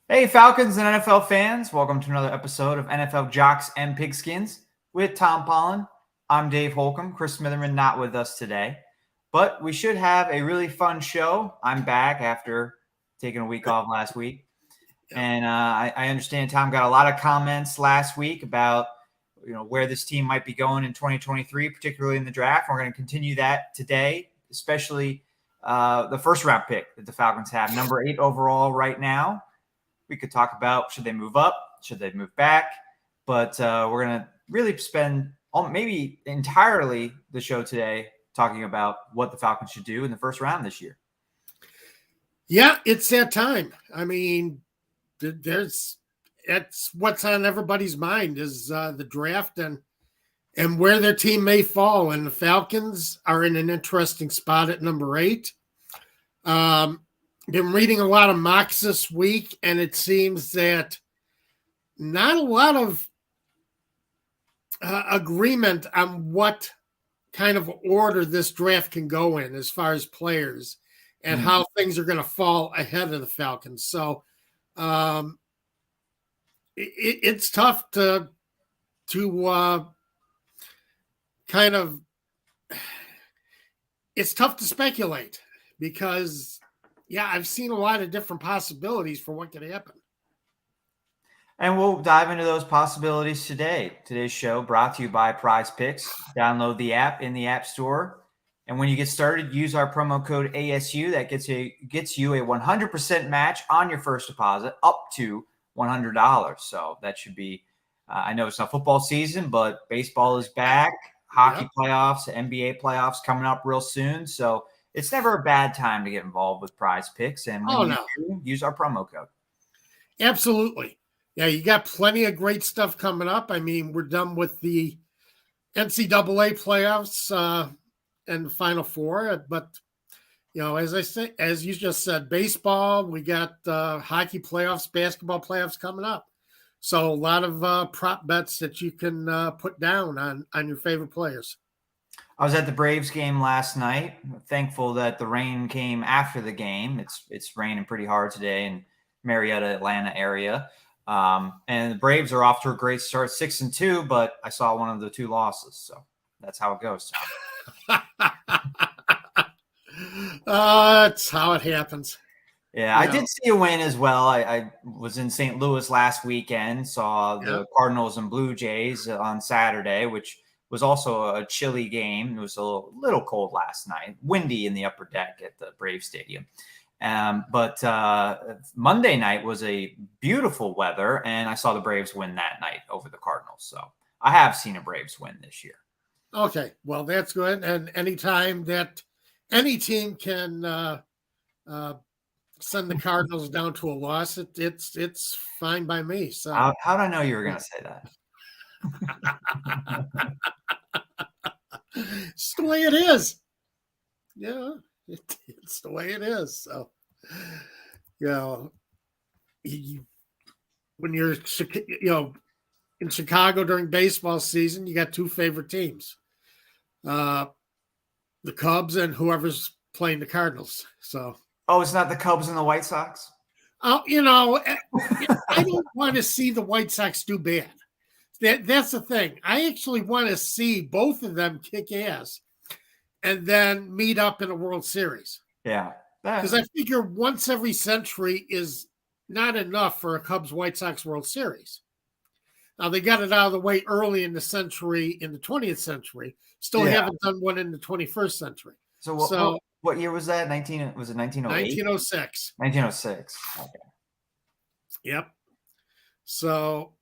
Hey, Falcons and NFL fans. Welcome to another episode of NFL Jocks and Pigskins with Tom Pollen. I'm Dave Holcomb. Chris Smitherman not with us today, but we should have a really fun show. I'm back after taking a week off last week. Yep. And I understand Tom got a lot of comments last week about where this team might be going in 2023, particularly in the draft. We're going to continue that today, especially the first round pick that the Falcons have, number 8 overall right now. We could talk about should they move up, should they move back, but we're going to really spend maybe entirely the show today talking about what the Falcons should do in the first round this year. Yeah, it's that time. I mean, that's what's on everybody's mind is the draft and where their team may fall. And the Falcons are in an interesting spot at number 8. Been reading a lot of mocks this week, and it seems that not a lot of agreement on what kind of order this draft can go in as far as players and how things are going to fall ahead of the Falcons. So it's tough to kind of – it's tough to speculate because – yeah, I've seen a lot of different possibilities for what could happen. And we'll dive into those possibilities today. Today's show brought to you by Prize Picks. Download the app in the App Store. And when you get started, use our promo code ASU. That gets you a 100% match on your first deposit up to $100. So that should be, I know it's not football season, but baseball is back. Hockey playoffs, NBA playoffs coming up real soon. So it's never a bad time to get involved with Prize Picks, and when you do, use our promo code. Absolutely. Yeah, you got plenty of great stuff coming up. I mean, we're done with the NCAA playoffs and the Final Four, but as you just said, baseball, we got hockey playoffs, basketball playoffs coming up. So a lot of prop bets that you can put down on your favorite players. I was at the Braves game last night. Thankful that the rain came after the game. It's raining pretty hard today in Marietta, Atlanta area. And the Braves are off to a great start, 6-2, but I saw one of the 2 losses. So that's how it goes. That's how it happens. Yeah, I did see a win as well. I was in St. Louis last weekend, saw the Cardinals and Blue Jays on Saturday, which was also a chilly game. It was a little cold last night, windy in the upper deck at the Brave Stadium. But Monday night was a beautiful weather, and I saw the Braves win that night over the Cardinals. So I have seen a Braves win this year. Okay, well, that's good. And anytime that any team can send the Cardinals down to a loss, it's fine by me. So how did I know you were going to say that? It's the way it is. Yeah, it's the way it is. So, when you're, in Chicago during baseball season, you got 2 favorite teams, the Cubs and whoever's playing the Cardinals. So, it's not the Cubs and the White Sox? I don't want to see the White Sox do bad. That's the thing. I actually want to see both of them kick ass and then meet up in a World Series. Yeah. Because I figure once every century is not enough for a Cubs-White Sox World Series. Now, they got it out of the way early in the century, in the 20th century. Still haven't done one in the 21st century. So what year was that? Was it 1908? 1906. 1906. Okay. Yep. So,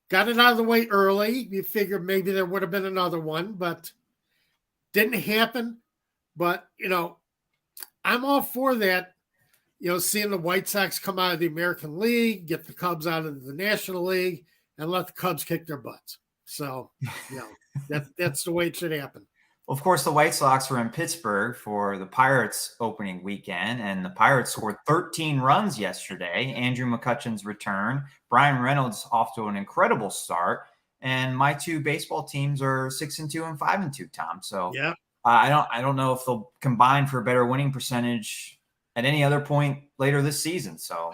got it out of the way early. You figure maybe there would have been another one, but didn't happen. But, I'm all for that, seeing the White Sox come out of the American League, get the Cubs out of the National League, and let the Cubs kick their butts. So, that's the way it should happen. Well, of course, the White Sox were in Pittsburgh for the Pirates opening weekend, and the Pirates scored 13 runs yesterday. Andrew McCutchen's return, Brian Reynolds off to an incredible start, and my 2 baseball teams are 6-2 and 5-2, Tom. So I don't know if they'll combine for a better winning percentage at any other point later this season. So,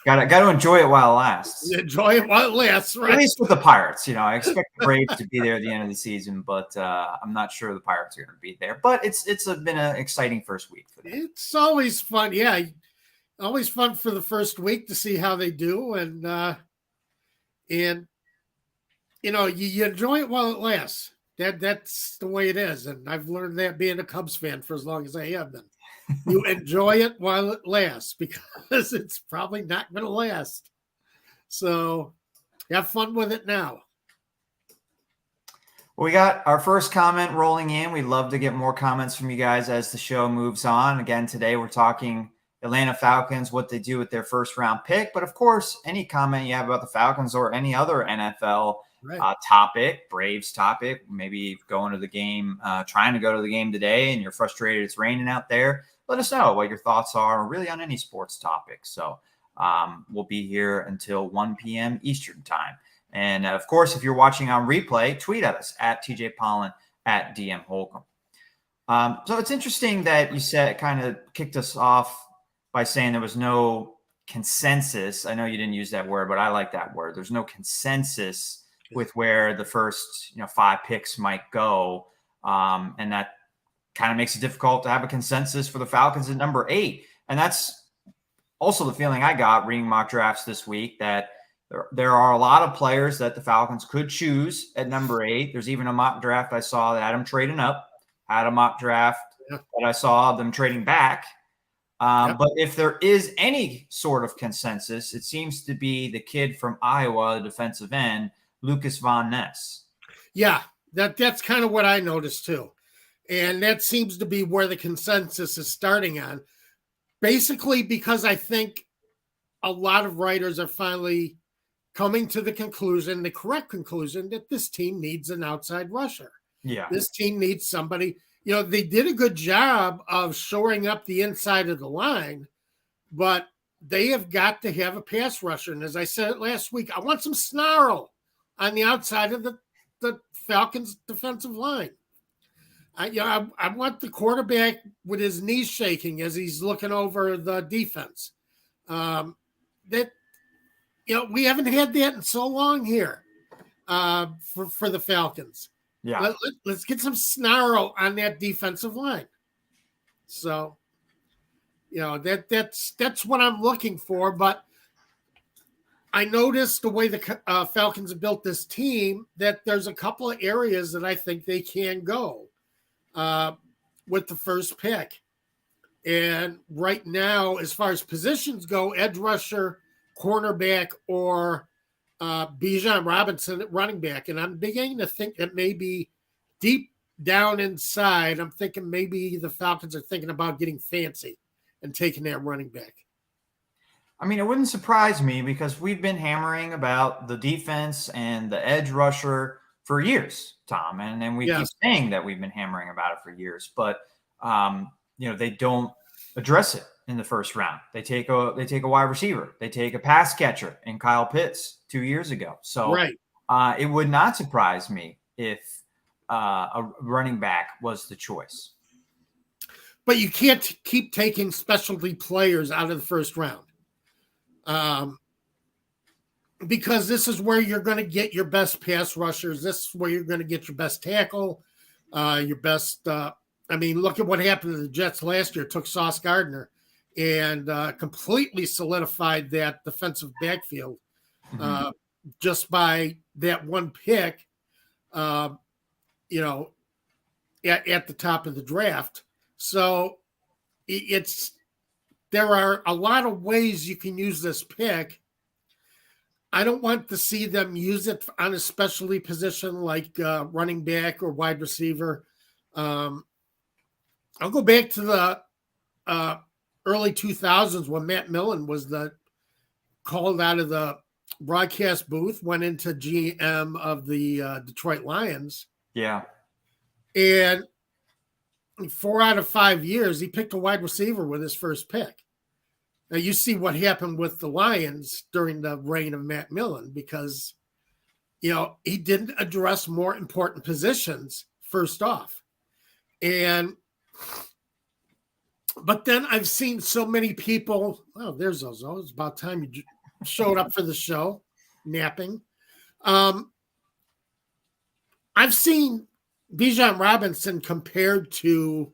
got to enjoy it while it lasts. Enjoy it while it lasts, right? At least with the Pirates. I expect the Braves to be there at the end of the season, but I'm not sure the Pirates are going to be there. But it's been an exciting first week for them. It's always fun. Yeah, always fun for the first week to see how they do. And you enjoy it while it lasts. That's the way it is. And I've learned that being a Cubs fan for as long as I have been. You enjoy it while it lasts because it's probably not going to last. So have fun with it now. We got our first comment rolling in. We'd love to get more comments from you guys as the show moves on. Again, today we're talking Atlanta Falcons, what they do with their first round pick. But of course, any comment you have about the Falcons or any other NFL topic, Braves topic, maybe going to the game, trying to go to the game today and you're frustrated it's raining out there, let us know what your thoughts are really on any sports topic. So we'll be here until 1 p.m. Eastern time. And of course, if you're watching on replay, tweet at us at TJ Pollen, at DM Holcomb. So it's interesting that you said, kind of kicked us off by saying there was no consensus. I know you didn't use that word, but I like that word. There's no consensus with where the first 5 picks might go. And that kind of makes it difficult to have a consensus for the Falcons at number 8. And that's also the feeling I got reading mock drafts this week, that there are a lot of players that the Falcons could choose at number 8. There's even a mock draft I saw that had them trading up, had a mock draft that I saw them trading back. But if there is any sort of consensus, it seems to be the kid from Iowa, the defensive end, Lucas Von Ness. Yeah, that's kind of what I noticed too. And that seems to be where the consensus is starting on. Basically, because I think a lot of writers are finally coming to the correct conclusion, that this team needs an outside rusher. Yeah. This team needs somebody. They did a good job of shoring up the inside of the line, but they have got to have a pass rusher. And as I said last week, I want some snarl on the outside of the Falcons defensive line. I want the quarterback with his knees shaking as he's looking over the defense. We haven't had that in so long here for the Falcons. Yeah. Let's get some snarl on that defensive line. So, that's what I'm looking for. But I noticed the way the Falcons have built this team, that there's a couple of areas that I think they can go with the first pick. And right now, as far as positions go, edge rusher, cornerback, or Bijan Robinson at running back. And I'm beginning to think that maybe deep down inside, I'm thinking maybe the Falcons are thinking about getting fancy and taking that running back. I mean, it wouldn't surprise me because we've been hammering about the defense and the edge rusher for years, Tom. And then we keep saying that we've been hammering about it for years. But, they don't address it in the first round. They take a wide receiver. They take a pass catcher in Kyle Pitts 2 years ago. So it would not surprise me if a running back was the choice. But you can't keep taking specialty players out of the first round. Because this is where you're going to get your best pass rushers. This is where you're going to get your best tackle, your best. Look at what happened to the Jets last year. It took Sauce Gardner and completely solidified that defensive backfield just by that one pick, at the top of the draft. So there are a lot of ways you can use this pick. I don't want to see them use it on a specialty position like running back or wide receiver. I'll go back to the early 2000s when Matt Millen was called out of the broadcast booth, went into GM of the Detroit Lions. Yeah. And 4 out of 5 years, he picked a wide receiver with his first pick. Now, you see what happened with the Lions during the reign of Matt Millen because, he didn't address more important positions first off. And But then I've seen so many people. Oh, there's Ozo. It's about time you showed up for the show, napping. I've seen Bijan Robinson compared to,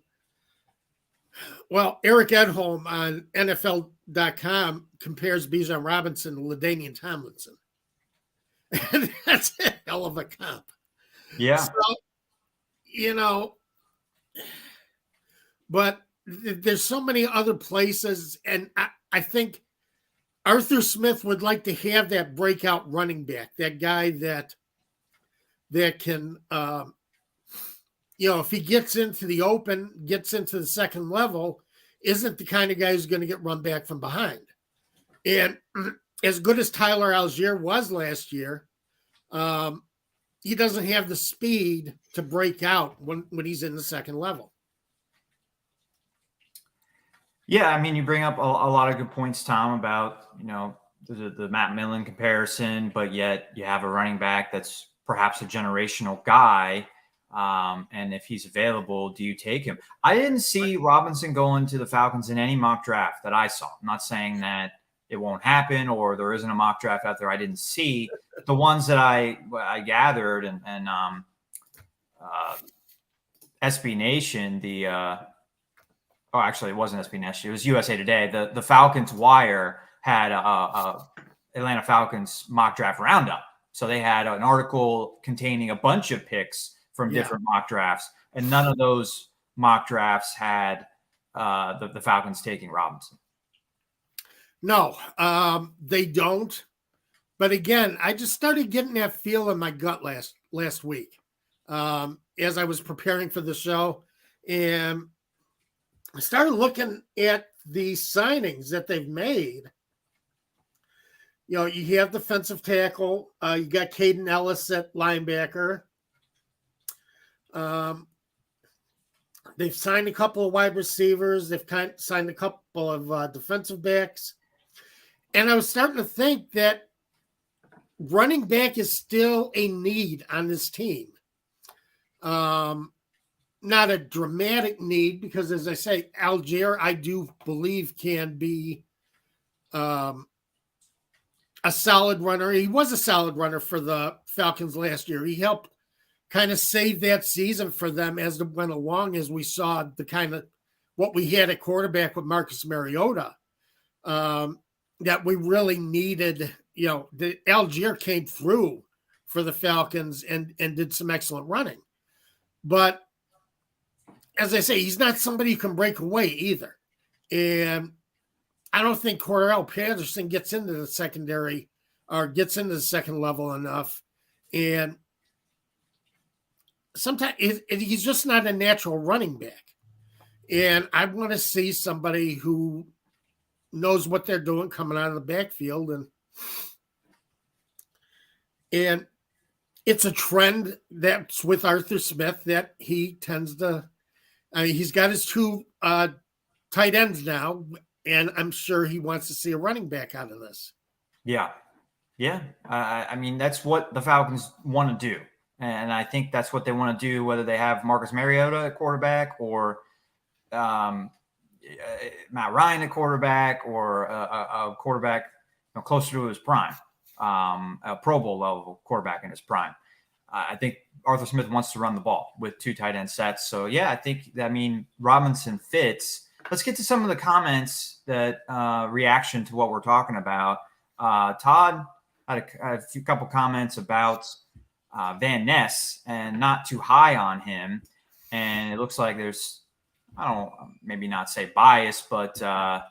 well, Eric Edholm on NFL.com compares Bijan Robinson to LaDainian Tomlinson. And that's a hell of a comp. Yeah. So, you know, but there's so many other places. And I think Arthur Smith would like to have that breakout running back, that guy that can, if he gets into the open, gets into the second level, isn't the kind of guy who's going to get run back from behind. And as good as Tyler Algier was last year, he doesn't have the speed to break out when he's in the second level. Yeah, I mean, you bring up a lot of good points, Tom, about, the Matt Millen comparison, but yet you have a running back that's perhaps a generational guy. And if he's available, do you take him? I didn't see Robinson going to the Falcons in any mock draft that I saw. I'm not saying that it won't happen or there isn't a mock draft out there I didn't see. The ones that I gathered and SB Nation, actually it wasn't SB Nation, it was USA Today. The Falcons Wire had a Atlanta Falcons mock draft roundup. So they had an article containing a bunch of picks from different mock drafts, and none of those mock drafts had the Falcons taking Robinson. No, they don't. But again, I just started getting that feel in my gut last week as I was preparing for the show. And I started looking at the signings that they've made. You have defensive tackle. You got Caden Ellis at linebacker. They've signed a couple of wide receivers. They've signed a couple of defensive backs. And I was starting to think that running back is still a need on this team. Not a dramatic need because, as I say, Algier, I do believe, can be a solid runner. He was a solid runner for the Falcons last year. He helped kind of save that season for them as it went along, as we saw the kind of what we had at quarterback with Marcus Mariota. That we really needed, the Algier came through for the Falcons and did some excellent running. But as I say, he's not somebody who can break away either. And I don't think Cordell Patterson gets into the secondary or gets into the second level enough. And sometimes he's just not a natural running back. And I want to see somebody who knows what they're doing coming out of the backfield. And it's a trend that's with Arthur Smith that he tends to, he's got his two tight ends now, and I'm sure he wants to see a running back out of this. Yeah. Yeah. I mean, that's what the Falcons want to do. And I think that's what they want to do, whether they have Marcus Mariota at quarterback or Matt Ryan at quarterback or a quarterback closer to his prime, a Pro Bowl level quarterback in his prime. I think Arthur Smith wants to run the ball with two tight end sets. So, yeah, Robinson fits. Let's get to some of the comments that reaction to what we're talking about. Todd had a couple comments about Van Ness and not too high on him. And it looks like there's, I don't maybe not say bias, but Todd,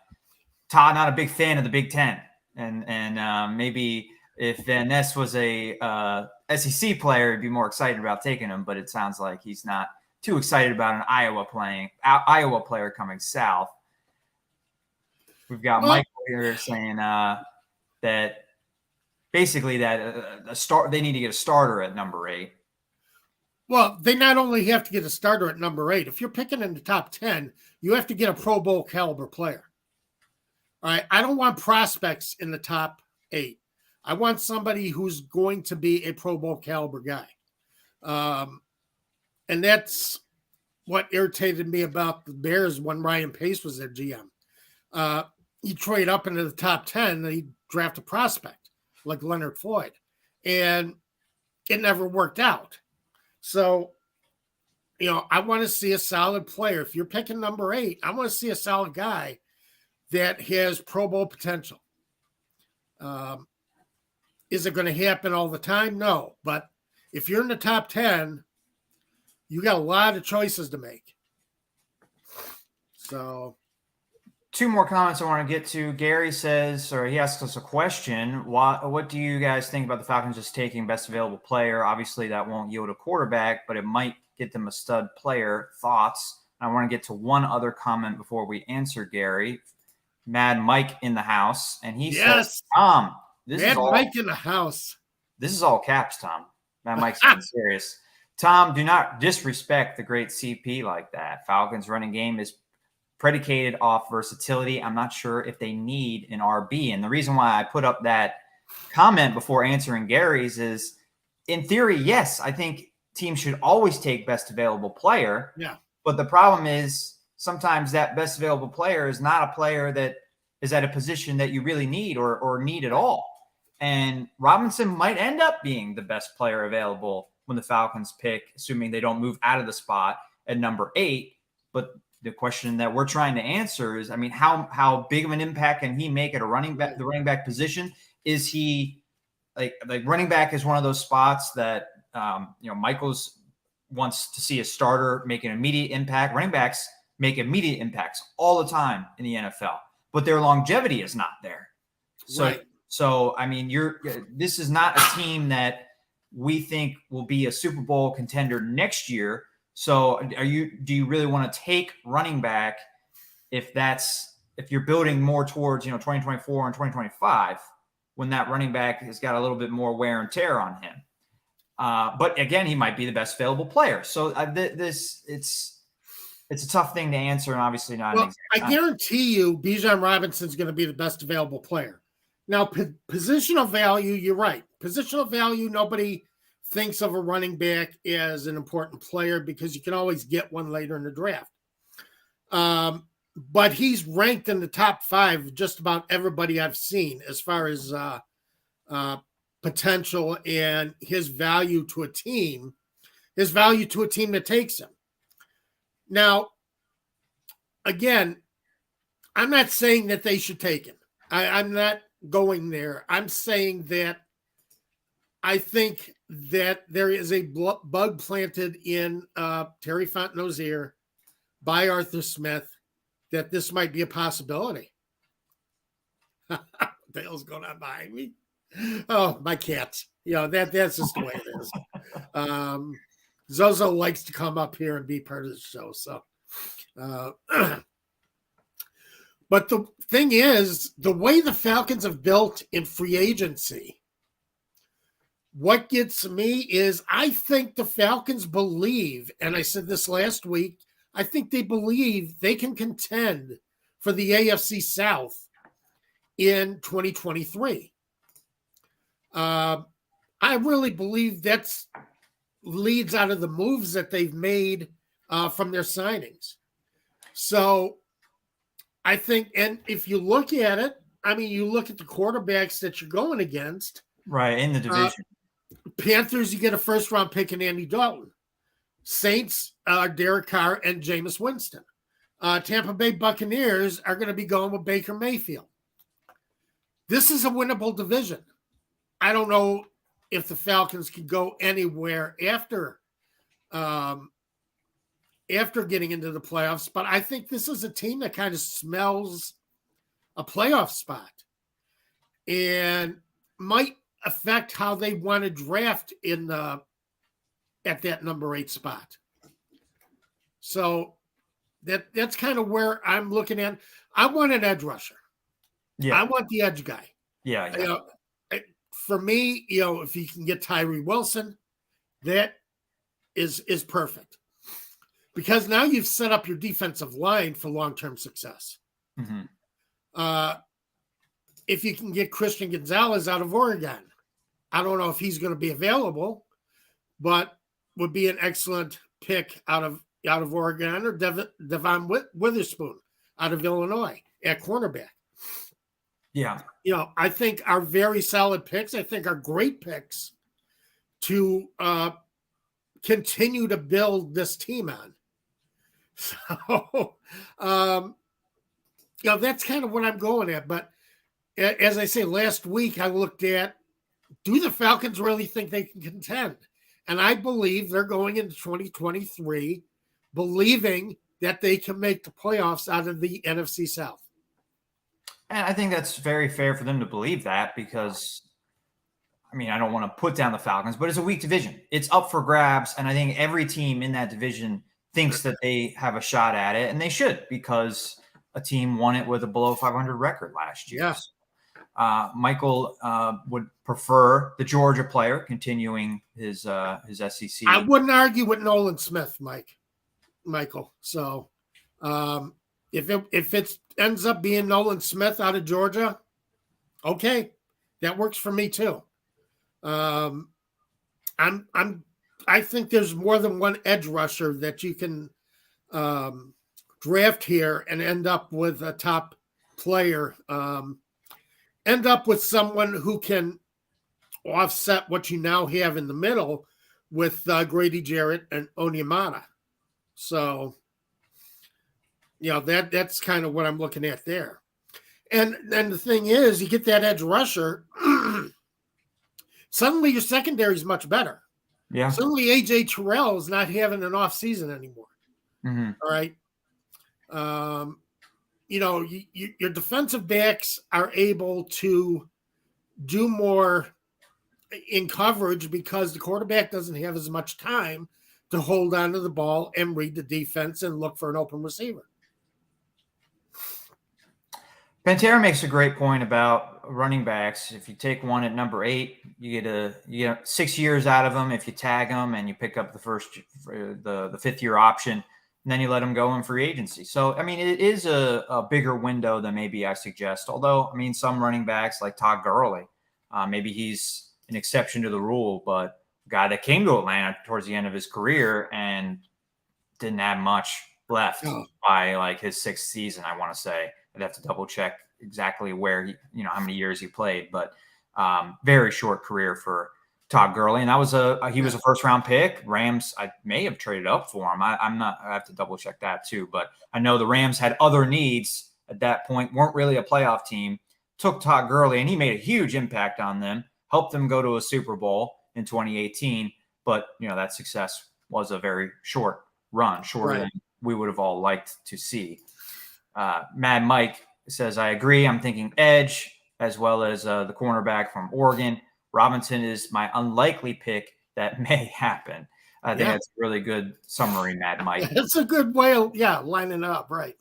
not a big fan of the Big Ten. And maybe if Van Ness was a SEC player, he'd be more excited about taking him, but it sounds like he's not too excited about an Iowa player coming south. We've got Michael here saying that basically that they need to get a starter at number 8. Well, they not only have to get a starter at number 8. If you're picking in the top 10, you have to get a Pro Bowl caliber player. All right. I don't want prospects in the top 8. I want somebody who's going to be a Pro Bowl caliber guy. And that's what irritated me about the Bears when Ryan Pace was their GM. You trade up into the top 10, and you draft a prospect like Leonard Floyd, and it never worked out. So, I want to see a solid player. If you're picking number 8, I want to see a solid guy that has Pro Bowl potential. Is it going to happen all the time? No. But if you're in the top 10, you got a lot of choices to make. So, 2 more comments I want to get to. Gary says, or he asks us a question. What do you guys think about the Falcons just taking best available player? Obviously, that won't yield a quarterback, but it might get them a stud player. Thoughts? I want to get to one other comment before we answer Gary. Mad Mike in the house, and he says, Tom, Mike in the house. This is all caps, Tom. Mad Mike's being serious. Tom, do not disrespect the great CP like that. Falcons running game is predicated off versatility. I'm not sure if they need an RB. And the reason why I put up that comment before answering Gary's is, in theory, yes, I think teams should always take best available player. Yeah. But the problem is sometimes that best available player is not a player that is at a position that you really need or need at all. And Robinson might end up being the best player available when the Falcons pick, assuming they don't move out of the spot at number 8. But the question that we're trying to answer is, I mean, how big of an impact can he make at the running back position? Is he like running back is one of those spots that Michaels wants to see a starter make an immediate impact. Running backs make immediate impacts all the time in the NFL, but their longevity is not there. So, right. So I mean, this is not a team that we think will be a Super Bowl contender next year. So do you really want to take running back if you're building more towards 2024 and 2025 when that running back has got a little bit more wear and tear on him? But again, he might be the best available player. So it's a tough thing to answer, and obviously not. Well, I guarantee you, Bijan Robinson's going to be the best available player. Now, positional value, you're right. Positional value, nobody thinks of a running back as an important player because you can always get one later in the draft. But he's ranked in the top 5 just about everybody I've seen as far as potential and his value to a team that takes him. Now, again, I'm not saying that they should take him. I'm not going there. I'm saying that I think that there is a bug planted in Terry Fontenot's ear by Arthur Smith that this might be a possibility. What the hell's going on behind me? Oh, my cats. That's just the way it is. Zozo likes to come up here and be part of the show. So, but the thing is, the way the Falcons have built in free agency, what gets me is I think the Falcons believe, and I said this last week, I think they believe they can contend for the AFC South in 2023. I really believe that's leads out of the moves that they've made from their signings. So I think, and if you look at it, I mean, you look at the quarterbacks that you're going against. Right, in the division. Panthers, you get a first-round pick in Andy Dalton. Saints, Derek Carr and Jameis Winston. Tampa Bay Buccaneers are going to be going with Baker Mayfield. This is a winnable division. I don't know if the Falcons can go anywhere after getting into the playoffs, but I think this is a team that kind of smells a playoff spot and might affect how they want to draft at that number 8 spot. So that's kind of where I'm looking at. I want an edge rusher. Yeah. I want the edge guy. Yeah. For me, if you can get Tyree Wilson, that is perfect. Because now you've set up your defensive line for long-term success. Mm-hmm. If you can get Christian Gonzalez out of Oregon, I don't know if he's going to be available, but would be an excellent pick out of out of Oregon or Devon Witherspoon out of Illinois at cornerback. Yeah. I think are very solid picks. I think are great picks to continue to build this team on. So, that's kind of what I'm going at. But as I say, last week I looked at, do the Falcons really think they can contend? And I believe they're going into 2023 believing that they can make the playoffs out of the NFC South. And I think that's very fair for them to believe that because, I mean, I don't want to put down the Falcons, but it's a weak division. It's up for grabs. And I think every team in that division thinks that they have a shot at it, and they should because a team won it with a below 500 record last year. Yeah. Michael would prefer the Georgia player continuing his SEC. I wouldn't argue with Nolan Smith, Michael. So if it ends up being Nolan Smith out of Georgia, okay, that works for me too. I think there's more than one edge rusher that you can draft here and end up with a top player. End up with someone who can offset what you now have in the middle with Grady Jarrett and Onyemata. So, that's kind of what I'm looking at there. And the thing is, you get that edge rusher, suddenly your secondary is much better. Yeah. Suddenly AJ Terrell is not having an off season anymore. Mm-hmm. All right. Your defensive backs are able to do more in coverage because the quarterback doesn't have as much time to hold on to the ball and read the defense and look for an open receiver. Pantera makes a great point about running backs. If you take one at number 8, you get 6 years out of them if you tag them and you pick up the fifth year option. And then you let them go in free agency. So, I mean, it is a bigger window than maybe I suggest. Although, I mean, some running backs like Todd Gurley, maybe he's an exception to the rule, but a guy that came to Atlanta towards the end of his career and didn't have much left by like his 6th season, I want to say. I'd have to double check exactly where how many years he played, but very short career for Todd Gurley, and that was he was a first round pick. Rams, I may have traded up for him. I have to double check that too, but I know the Rams had other needs at that point, weren't really a playoff team. Took Todd Gurley, and he made a huge impact on them, helped them go to a Super Bowl in 2018. But that success was a very short run, shorter than we would have all liked to see. Mad Mike says, I agree. I'm thinking edge as well as the cornerback from Oregon. Robinson is my unlikely pick that may happen. I think that's a really good summary, Mad Mike. That's a good way of, lining up, right.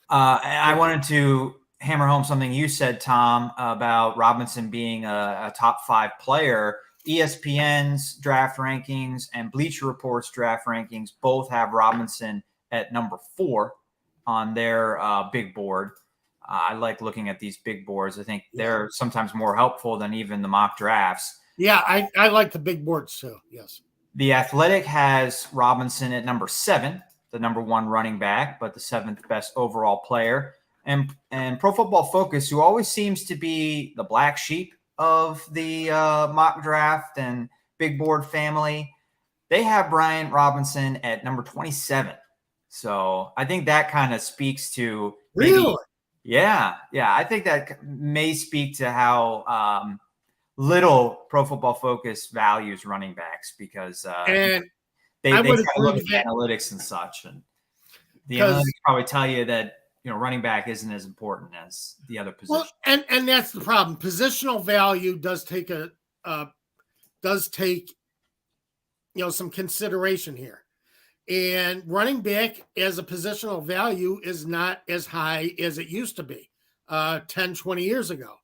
I wanted to hammer home something you said, Tom, about Robinson being a top 5 player. ESPN's draft rankings and Bleacher Report's draft rankings both have Robinson at number 4 on their big board. I like looking at these big boards. I think they're sometimes more helpful than even the mock drafts. Yeah, I like the big boards too, yes. The Athletic has Robinson at number 7, the number 1 running back, but the 7th best overall player. And Pro Football Focus, who always seems to be the black sheep of the mock draft and big board family, they have Brian Robinson at number 27. So I think that kind of speaks to really. Yeah. I think that may speak to how little Pro Football Focus values running backs because they look at the analytics and such, and the analytics probably tell you that running back isn't as important as the other position. Well, and that's the problem. Positional value does take some consideration here. And running back as a positional value is not as high as it used to be 10, 20 years ago.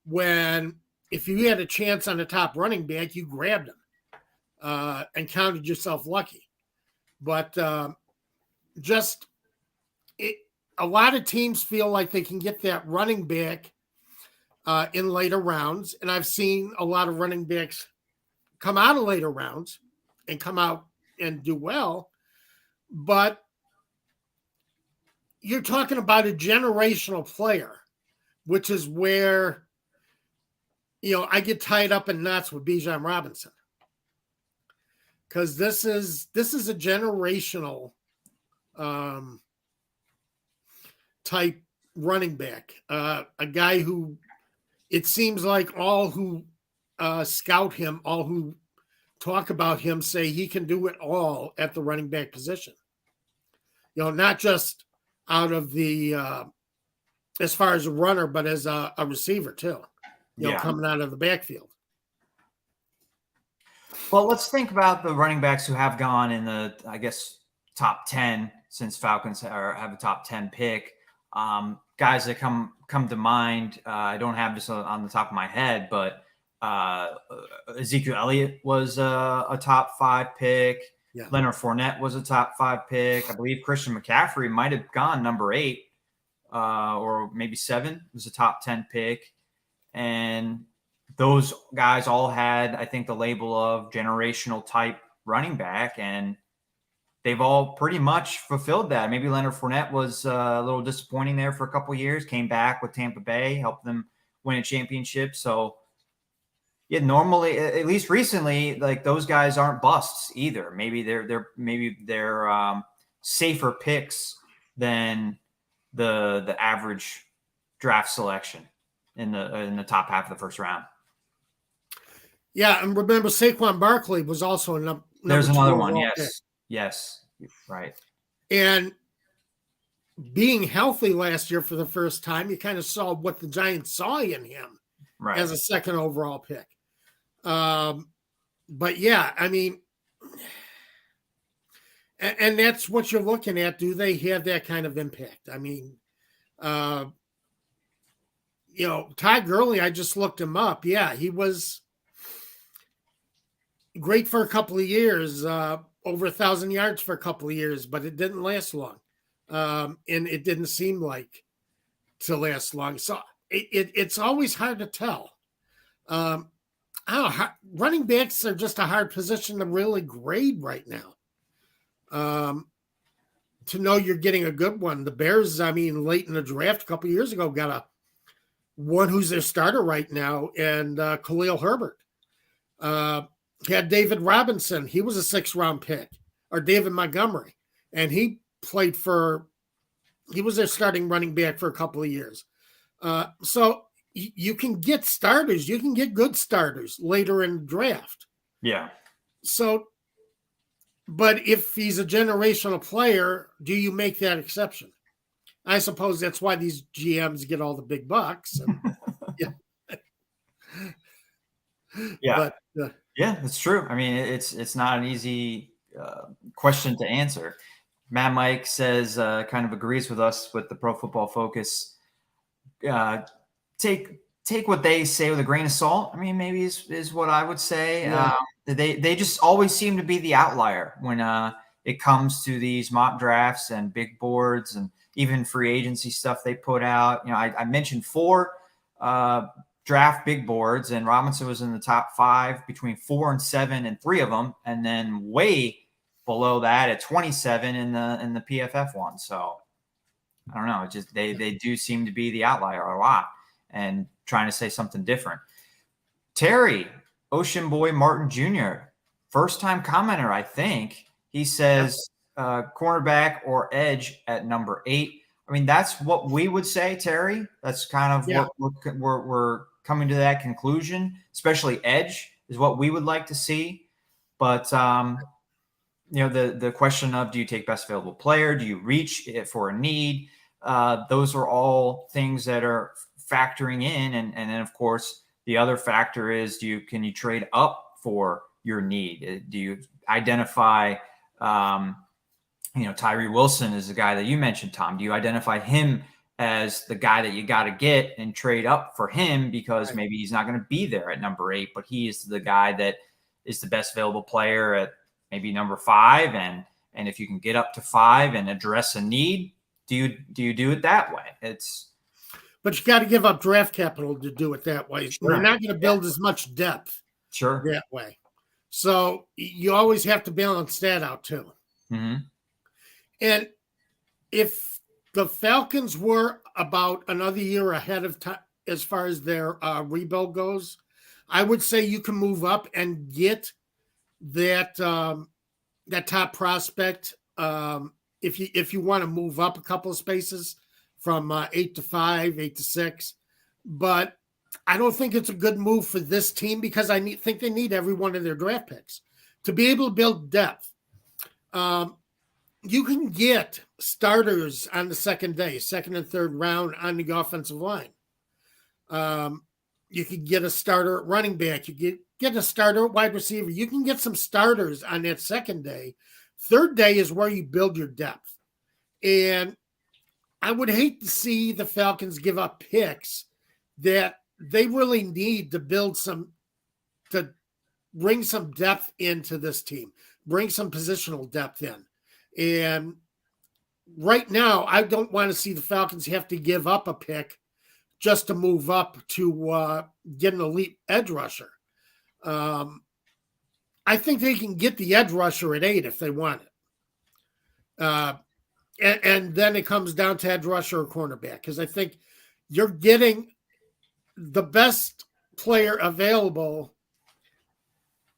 When if you had a chance on a top running back, you grabbed him and counted yourself lucky. But a lot of teams feel like they can get that running back in later rounds. And I've seen a lot of running backs come out of later rounds and come out and do well, but you're talking about a generational player, which is where, I get tied up in knots with Bijan Robinson, because this is a generational type running back, a guy who it seems like all who scout him, all who talk about him, say he can do it all at the running back position. Not just out of the as far as a runner, but as a receiver too. Coming out of the backfield. Well, let's think about the running backs who have gone in the, I guess, top 10 since Falcons have a top 10 pick. Guys that come to mind, I don't have this on the top of my head, but Ezekiel Elliott was a top 5 pick. Yeah. Leonard Fournette was a top 5 pick. I believe Christian McCaffrey might have gone number 8 or maybe 7. It was a top 10 pick. And those guys all had, I think, the label of generational type running back, and they've all pretty much fulfilled that. Maybe Leonard Fournette was a little disappointing there for a couple of years, came back with Tampa Bay, helped them win a championship. So, yeah, normally, at least recently, like those guys aren't busts either. Maybe they're safer picks than the average draft selection in the top half of the first round. Yeah, and remember Saquon Barkley was also a number. There's another one. Yes. Pick. Yes. Right. And being healthy last year for the first time, you kind of saw what the Giants saw in him as a second overall pick. But yeah, I mean, and that's what you're looking at. Do they have that kind of impact? I mean, Ty Gurley, I just looked him up. Yeah, he was great for a couple of years, over 1,000 yards for a couple of years, but it didn't last long. And it didn't seem like to last long. So it's always hard to tell. Running backs are just a hard position to really grade right now. To know you're getting a good one. The Bears, I mean, late in the draft a couple of years ago, got one who's their starter right now, and Khalil Herbert. Had David Robinson. He was a 6th-round pick, or David Montgomery, and he was their starting running back for a couple of years. So you can get starters. You can get good starters later in the draft. Yeah. So, but if he's a generational player, do you make that exception? I suppose that's why these GMs get all the big bucks. And, yeah. Yeah. But, yeah, it's true. I mean, it's not an easy question to answer. Matt Mike says, kind of agrees with us with the Pro Football Focus. Take what they say with a grain of salt. I mean, maybe is what I would say. Yeah. They just always seem to be the outlier when it comes to these mock drafts and big boards and even free agency stuff they put out. I mentioned 4 draft big boards, and Robinson was in the top 5 between 4 and 7 and 3 of them, and then way below that at 27 in the PFF one. So I don't know. It's just they do seem to be the outlier a lot and trying to say something different. Terry Ocean Boy Martin Jr., first time commenter, I think. He says cornerback or edge at number 8. I mean, that's what we would say, Terry. That's kind of what we're coming to that conclusion, especially edge is what we would like to see. But, the question of, do you take best available player? Do you reach it for a need? Those are all things that are factoring in. And then, of course, the other factor is, can you trade up for your need? Do you identify, Tyree Wilson is the guy that you mentioned, Tom. Do you identify him as the guy that you got to get and trade up for him because maybe he's not going to be there at number 8, but he is the guy that is the best available player at maybe number 5. And if you can get up to 5 and address a need, do you do it that way? But you got to give up draft capital to do it that way. Sure. You're not going to build as much depth that way. So you always have to balance that out too. Mm-hmm. And if the Falcons were about another year ahead of time as far as their rebuild goes, I would say you can move up and get that that top prospect. If you want to move up a couple of spaces from 8 to 5, 8 to 6, but I don't think it's a good move for this team because think they need every one of their draft picks to be able to build depth. You can get starters on the second and third round on the offensive line. You can get a starter at running back. You get a starter at wide receiver. You can get some starters on that second day. Third day is where you build your depth. And I would hate to see the Falcons give up picks that they really need to to bring some depth into this team, bring some positional depth in. And right now, I don't want to see the Falcons have to give up a pick just to move up to get an elite edge rusher. I think they can get the edge rusher at 8 if they want it. And then it comes down to edge rusher or cornerback, because I think you're getting the best player available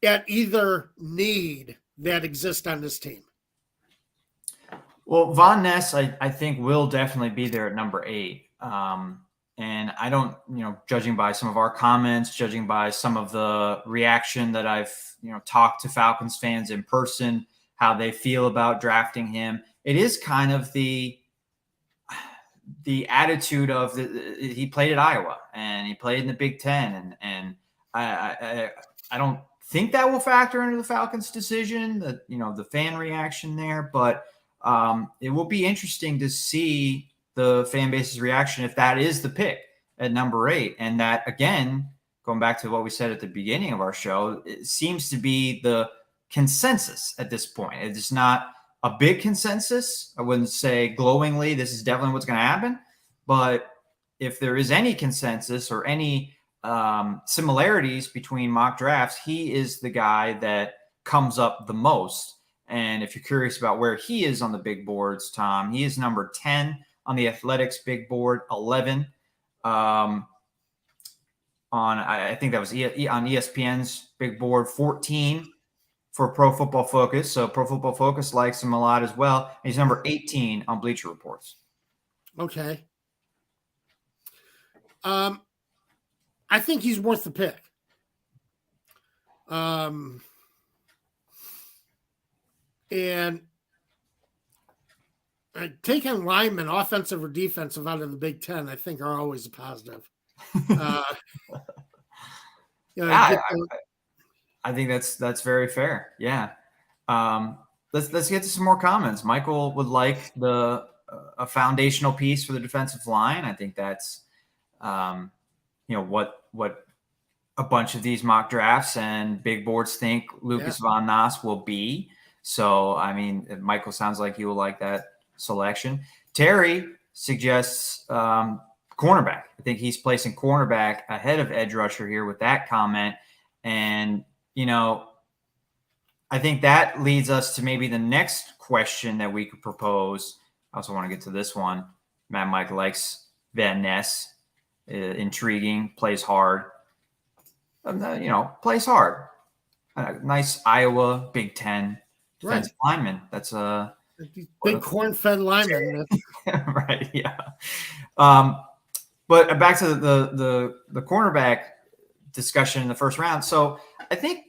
at either need that exists on this team. Well, Von Ness, I think will definitely be there at number 8. And I don't, judging by some of our comments, judging by some of the reaction that I've, talked to Falcons fans in person, how they feel about drafting him. It is kind of the attitude of he played at Iowa and he played in the Big Ten. And I don't think that will factor into the Falcons' decision, the fan reaction there, but it will be interesting to see the fan base's reaction if that is the pick at number 8. And that, again, going back to what we said at the beginning of our show, it seems to be the consensus at this point. It's not a big consensus. I wouldn't say glowingly, this is definitely what's going to happen. But if there is any consensus or any similarities between mock drafts, he is the guy that comes up the most. And if you're curious about where he is on the big boards, Tom, he is number 10 on the Athletics big board, 11 I think that was on ESPN's big board, 14 for Pro Football Focus. So Pro Football Focus likes him a lot as well. And he's number 18 on Bleacher Reports. Okay. I think he's worth the pick. And taking linemen, offensive or defensive, out of the Big Ten, I think are always a positive. I think that's very fair. Yeah. Let's get to some more comments. Michael would like a foundational piece for the defensive line. I think that's what a bunch of these mock drafts and big boards think Lucas Von Ness will be. So, I mean, Michael sounds like you will like that selection. Terry suggests cornerback. I think he's placing cornerback ahead of edge rusher here with that comment. And, I think that leads us to maybe the next question that we could propose. I also want to get to this one. Matt Mike likes Van Ness. Intriguing, plays hard. Plays hard. Nice Iowa Big Ten defensive lineman. That's a big corn-fed lineman. Right. Yeah. But back to the cornerback discussion in the first round. So I think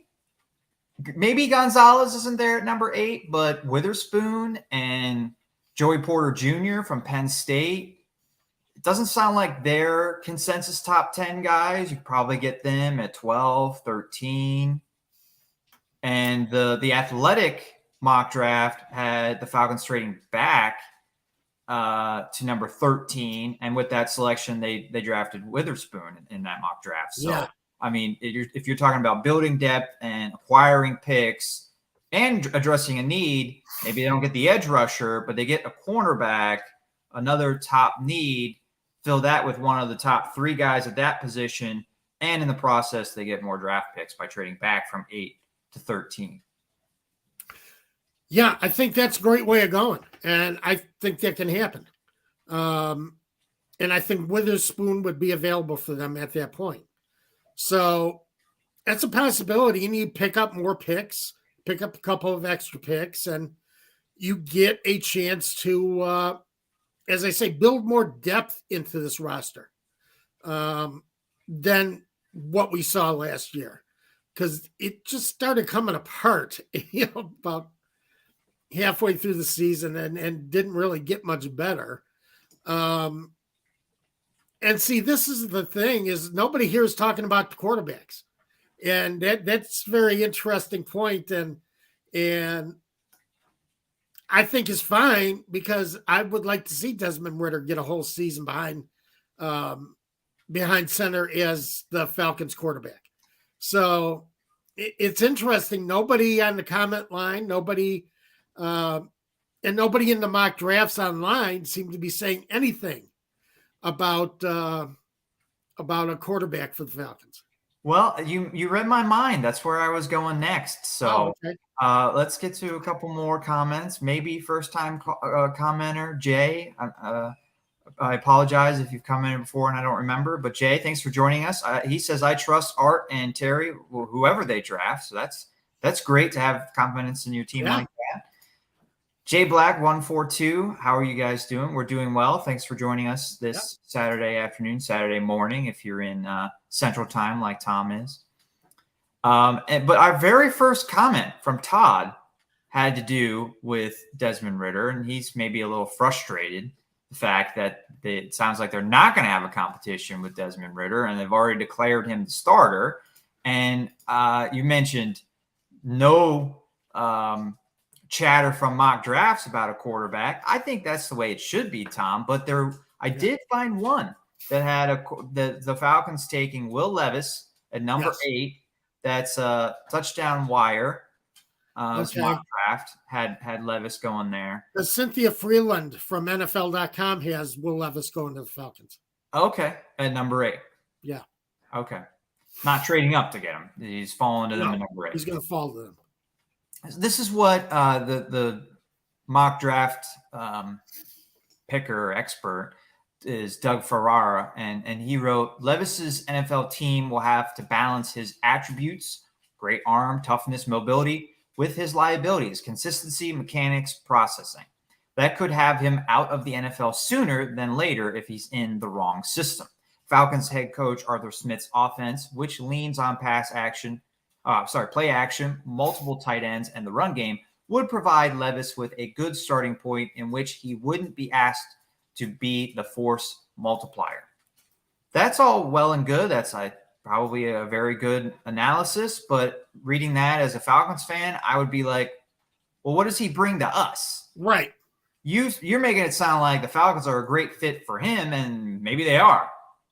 maybe Gonzalez isn't there at number 8, but Witherspoon and Joey Porter Jr. from Penn State, it doesn't sound like they're consensus top 10 guys. You probably get them at 12, 13. And the Athletic mock draft had the Falcons trading back to number 13. And with that selection, they drafted Witherspoon in that mock draft. So, I mean, if you're talking about building depth and acquiring picks and addressing a need, maybe they don't get the edge rusher, but they get a cornerback, another top need, fill that with one of the top 3 guys at that position. And in the process, they get more draft picks by trading back from 8 to 13. Yeah, I think that's a great way of going, and I think that can happen. And I think Witherspoon would be available for them at that point. So that's a possibility. You need to pick up more picks, pick up a couple of extra picks, and you get a chance to, as I say, build more depth into this roster than what we saw last year, because it just started coming apart, about halfway through the season and didn't really get much better. Um, and see, this is the thing: is nobody here is talking about the quarterbacks, and that's a very interesting point, and I think is fine because I would like to see Desmond Ritter get a whole season um, behind center as the Falcons quarterback. So it's interesting. Nobody on the comment line, uh, and nobody in the mock drafts online seemed to be saying anything about a quarterback for the Falcons. Well, you read my mind. That's where I was going next. Oh, So okay. let's get to a couple more comments. Maybe first time commenter Jay. I apologize if you've commented before and I don't remember. But Jay, thanks for joining us. He says I trust Art and Terry, whoever they draft. So that's great to have confidence in your team like that. Jay Black 142. How are you guys doing? We're doing well. Thanks for joining us this Saturday afternoon, Saturday morning, if you're in Central Time like Tom is. But our very first comment from Todd had to do with Desmond Ritter, and he's maybe a little frustrated the fact that it sounds like they're not going to have a competition with Desmond Ritter, and they've already declared him the starter. And you mentioned no chatter from mock drafts about a quarterback. I think that's the way it should be, Tom. But I did find one that had the Falcons taking Will Levis at number 8. That's a touchdown wire. Mock draft had Levis going there. The Cynthia Freeland from NFL.com has Will Levis going to the Falcons. Okay, at number 8. Yeah. Okay. Not trading up to get him. He's falling to them at number 8. He's going to fall to them. This is what the mock draft picker expert is Doug Ferrara, and he wrote, Levis's NFL team will have to balance his attributes, great arm, toughness, mobility, with his liabilities, consistency, mechanics, processing. That could have him out of the NFL sooner than later if he's in the wrong system. Falcons head coach Arthur Smith's offense, which leans on play action, multiple tight ends, and the run game, would provide Levis with a good starting point in which he wouldn't be asked to be the force multiplier. That's all well and good. That's probably a very good analysis, but reading that as a Falcons fan, I would be like, well, what does he bring to us? Right. You're making it sound like the Falcons are a great fit for him, and maybe they are.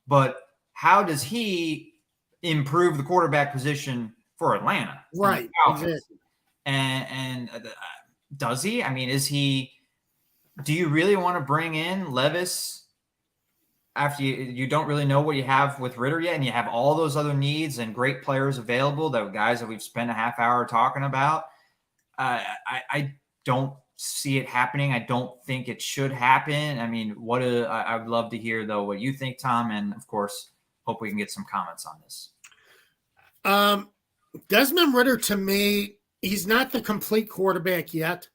But how does he improve the quarterback position for Atlanta? Right. Exactly. And does he? I mean, do you really want to bring in Levis after you don't really know what you have with Ritter yet, and you have all those other needs and great players available, the guys that we've spent a half hour talking about? I don't see it happening. I don't think it should happen. I mean, I would love to hear, though, what you think, Tom, and, of course, hope we can get some comments on this. Desmond Ritter, to me, he's not the complete quarterback yet.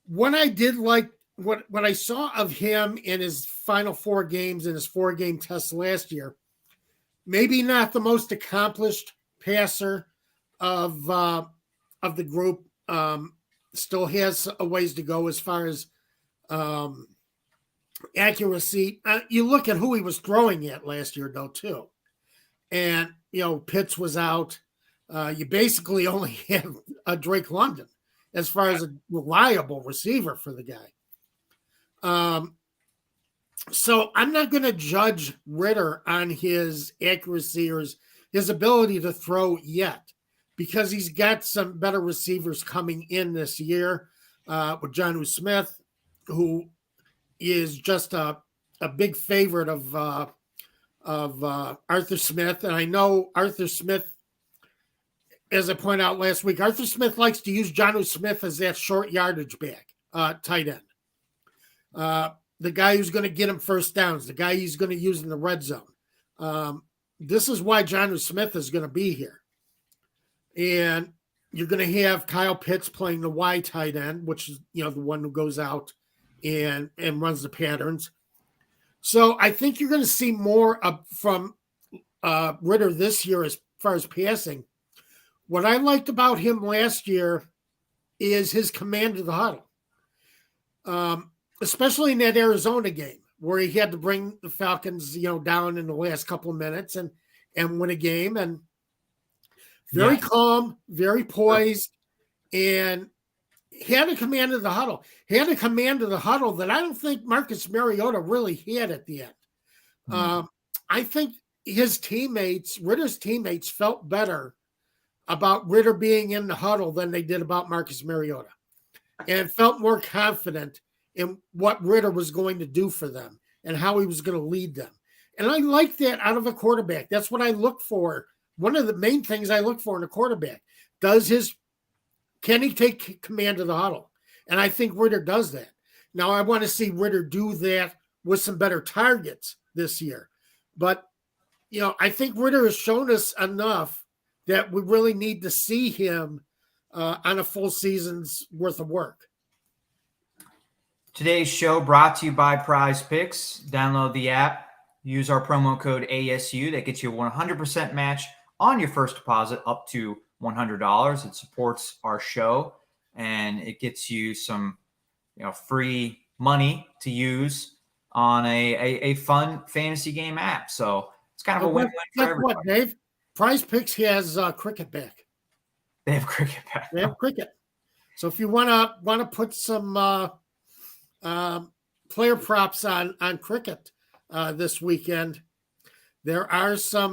What I did like, what I saw of him in his final 4 games in his 4-game test last year, maybe not the most accomplished passer of the group. Still has a ways to go as far as accuracy. You look at who he was throwing at last year, though, too. And, Pitts was out. You basically only have a Drake London as far as a reliable receiver for the guy. So I'm not going to judge Ritter on his accuracy or his ability to throw yet, because he's got some better receivers coming in this year with Jonnu Smith, who is just a big favorite of Arthur Smith. And I know Arthur Smith as I pointed out last week, Arthur Smith likes to use Jonnu Smith as that short yardage back, tight end. The guy who's going to get him first downs, the guy he's going to use in the red zone. This is why Jonnu Smith is going to be here. And you're going to have Kyle Pitts playing the Y tight end, which is, the one who goes out and runs the patterns. So I think you're going to see more from Ritter this year as far as passing. What I liked about him last year is his command of the huddle, especially in that Arizona game where he had to bring the Falcons, down in the last couple of minutes and win a game. And very calm, very poised, and he had a command of the huddle. He had a command of the huddle that I don't think Marcus Mariota really had at the end. I think Ritter's teammates felt better about Ritter being in the huddle than they did about Marcus Mariota, and felt more confident in what Ritter was going to do for them and how he was going to lead them. And I like that out of a quarterback. That's what I look for. One of the main things I look for in a quarterback, can he take command of the huddle? And I think Ritter does that. Now, I want to see Ritter do that with some better targets this year. But, I think Ritter has shown us enough that we really need to see him on a full season's worth of work. Today's show brought to you by Prize Picks. Download the app. Use our promo code ASU. That gets you a 100% match on your first deposit up to $100. It supports our show, and it gets you some free money to use on a fun fantasy game app. So it's kind of a win-win for everybody. What, Dave? Prize Picks has cricket back. They have cricket back. They have cricket. So if you want to put some player props on cricket this weekend, there is a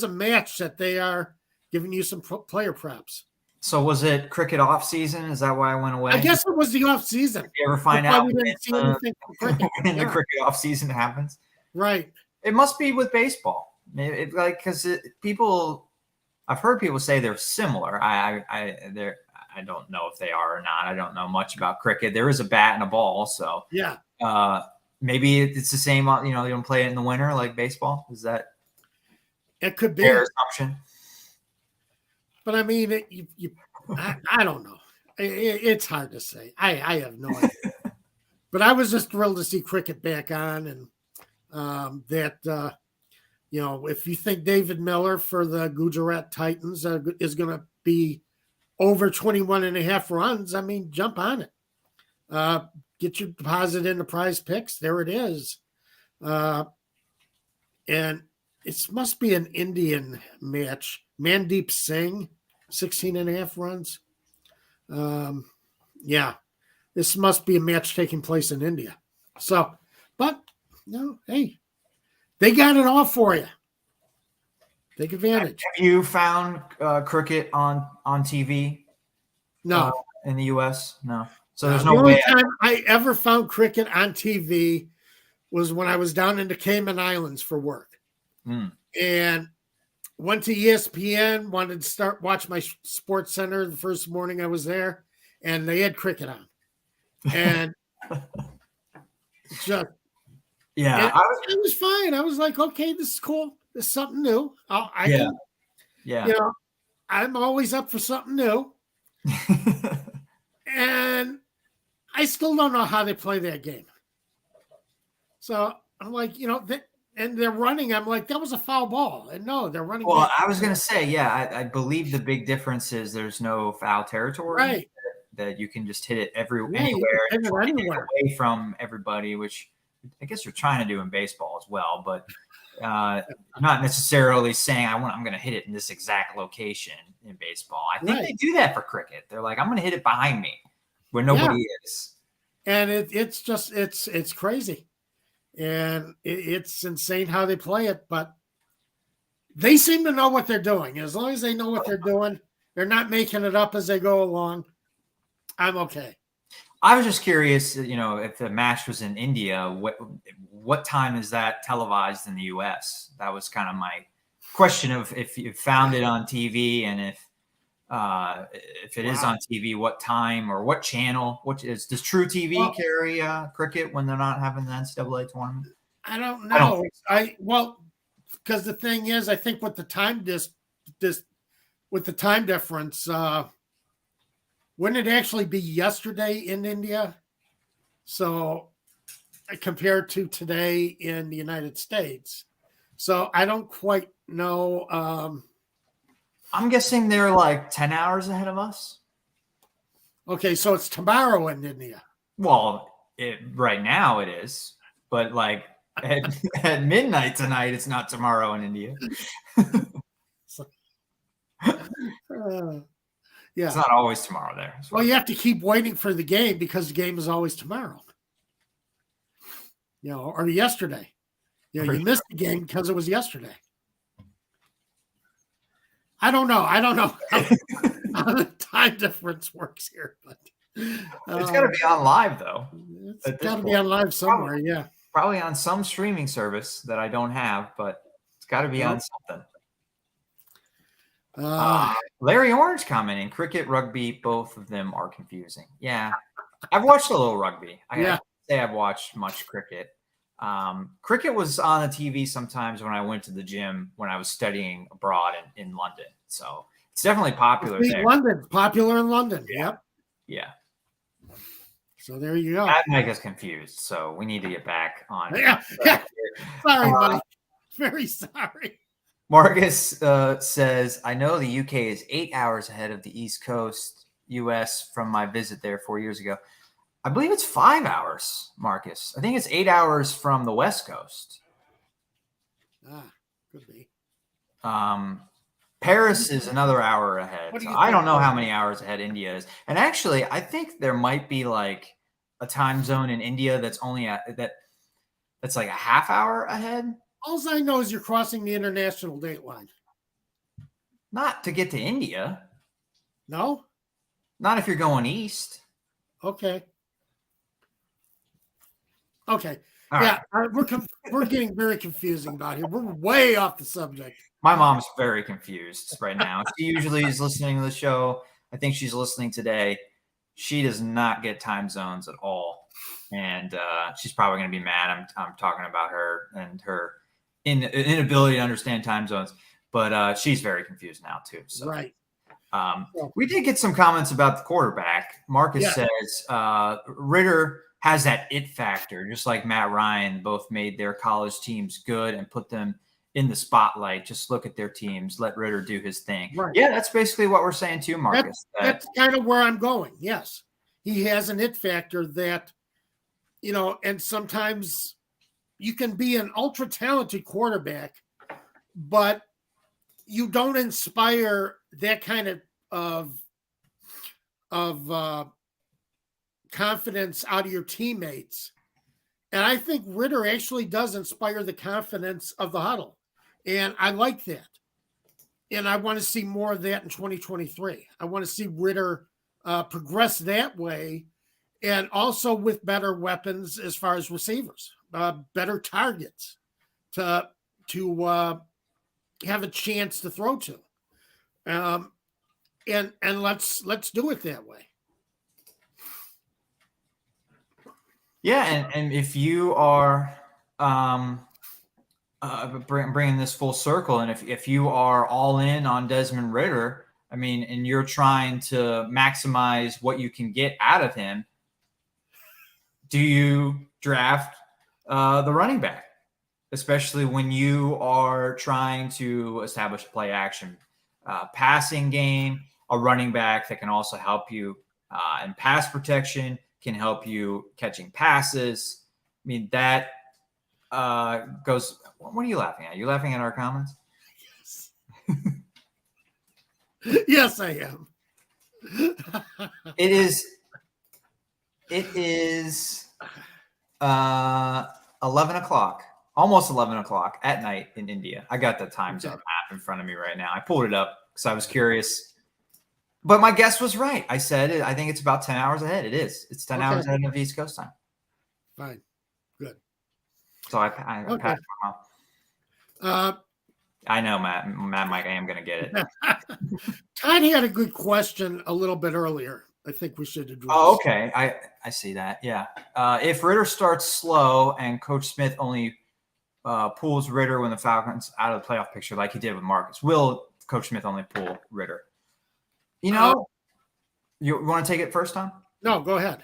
match that they are giving you some player props. So was it cricket off season? Is that why I went away? I guess it was the off season. Did you ever find out we didn't see anything from cricket. when the cricket off season happens? Right. It must be with baseball. Because people, I've heard people say they're similar. I don't know if they are or not. I don't know much about cricket. There is a bat and a ball, so yeah. Maybe it's the same. You don't play it in the winter like baseball. Is that? It could be fair assumption. But I mean, I don't know. It's hard to say. I have no idea. But I was just thrilled to see cricket back on, and if you think David Miller for the Gujarat Titans is going to be over 21 and a half runs, I mean, jump on it. Get your deposit into Prize Picks. There it is. And it must be an Indian match. Mandeep Singh, 16 and a half runs. This must be a match taking place in India. So, but, hey, they got it all for you. Take advantage. Have you found cricket on TV? No. In the U.S.? No. So there's the no only way. time I ever found cricket on TV was when I was down in the Cayman Islands for work. And went to ESPN, wanted to watch my Sports Center the first morning I was there, and they had cricket on. And just yeah, it was fine. I was like, okay, this is cool. This is something new. I'm always up for something new. And I still don't know how they play that game. So I'm like, and they're running. I'm like, that was a foul ball. And no, they're running. Well, I was going to say, I believe the big difference is there's no foul territory. Right. That you can just hit it anywhere. Anywhere. Away from everybody, which I guess you're trying to do in baseball as well, but not necessarily saying I'm going to hit it in this exact location in baseball. I think they do that for cricket. They're like, I'm going to hit it behind me where nobody is. And it's crazy. And it's insane how they play it, but they seem to know what they're doing. As long as they know what they're doing, they're not making it up as they go along. I'm okay. I was just curious, if the match was in India, what time is that televised in the U.S.? That was kind of question of if you found it on TV and if it is Wow. on TV, what time or what channel? Does True TV Well, carry cricket when they're not having the NCAA tournament? I don't I don't know. think so. Because the thing is, I think with the time with the time difference, wouldn't it actually be yesterday in India? So compared to today in the United States. So I don't quite know. I'm guessing they're like 10 hours ahead of us. Okay, so it's tomorrow in India. Well, right now it is, but like at midnight tonight, it's not tomorrow in India. Yeah. It's not always tomorrow there. Well, you have to keep waiting for the game because the game is always tomorrow. Or yesterday. You missed the game because it was yesterday. I don't know. I don't know how the time difference works here, but it's got to be on live though. It's got to be on live somewhere. Yeah, probably on some streaming service that I don't have, but it's got to be on something. Larry Orange commenting: cricket, rugby, both of them are confusing. Yeah, I've watched a little rugby. I can't say I've watched much cricket. Cricket was on the TV sometimes when I went to the gym when I was studying abroad in London. So it's definitely popular there. Popular in London. Yeah. Yep. Yeah. So there you go. That make us confused. So we need to get back on. Yeah. Sorry, Mike. Very sorry. Marcus says, I know the UK is 8 hours ahead of the East Coast US from my visit there 4 years ago. I believe it's 5 hours, Marcus. I think it's 8 hours from the West Coast. Could be. Paris is another hour ahead. So I don't know how many hours ahead India is. And actually, I think there might be like a time zone in India that's only that's like a half hour ahead. All I know is you're crossing the international date line. Not to get to India. No? Not if you're going east. Okay. Okay. All yeah, right. We're getting very confusing about here. We're way off the subject. My mom's very confused right now. She usually is listening to the show. I think she's listening today. She does not get time zones at all. And she's probably going to be mad. I'm talking about her and her inability to understand time zones. But she's very confused now, too. So. Right. We did get some comments about the quarterback. Marcus says Ritter has that it factor, just like Matt Ryan. Both made their college teams good and put them in the spotlight. Just look at their teams. Let Ritter do his thing. Right. Yeah, that's basically what we're saying too, Marcus. That's kind of where I'm going. Yes. He has an it factor that, and sometimes you can be an ultra talented quarterback, but you don't inspire that kind of confidence out of your teammates. And I think Ritter actually does inspire the confidence of the huddle. And I like that. And I want to see more of that in 2023. I want to see Ritter progress that way, and also with better weapons as far as receivers, better targets to have a chance to throw to. And let's do it that way. Yeah, and if you are bringing this full circle, and if you are all in on Desmond Ritter, I mean, and you're trying to maximize what you can get out of him, do you draft the running back, especially when you are trying to establish a play action passing game, a running back that can also help you in pass protection, can help you catching passes. I mean, that goes. What are you laughing at? Are you laughing at our comments? Yes. Yes, I am. It is 11 o'clock, almost 11 o'clock at night in India. I got the time zone map in front of me right now. I pulled it up because I was curious. But my guess was right. I said it. I think it's about 10 hours ahead. It is. It's 10 hours ahead of East Coast time. Fine. Good. So I passed my mouth. I know, Matt, Mike, I am going to get it. Todd had a good question a little bit earlier. I think we should address. Oh, okay. I see that. Yeah. If Ritter starts slow and Coach Smith only pulls Ritter when the Falcons out of the playoff picture, like he did with Marcus, will Coach Smith only pull Ritter? You know, you want to take it first, Tom? No, go ahead.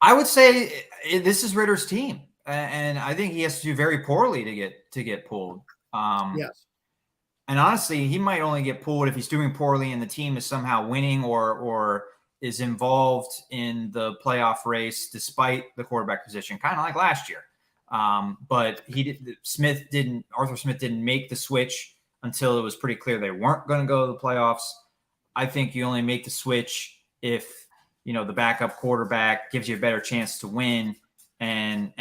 I would say this is Ritter's team, and I think he has to do very poorly to get pulled. Yes. And honestly, he might only get pulled if he's doing poorly and the team is somehow winning or is involved in the playoff race despite the quarterback position, kind of like last year. But Arthur Smith didn't make the switch until it was pretty clear they weren't going to go to the playoffs. I think you only make the switch if, the backup quarterback gives you a better chance to win. And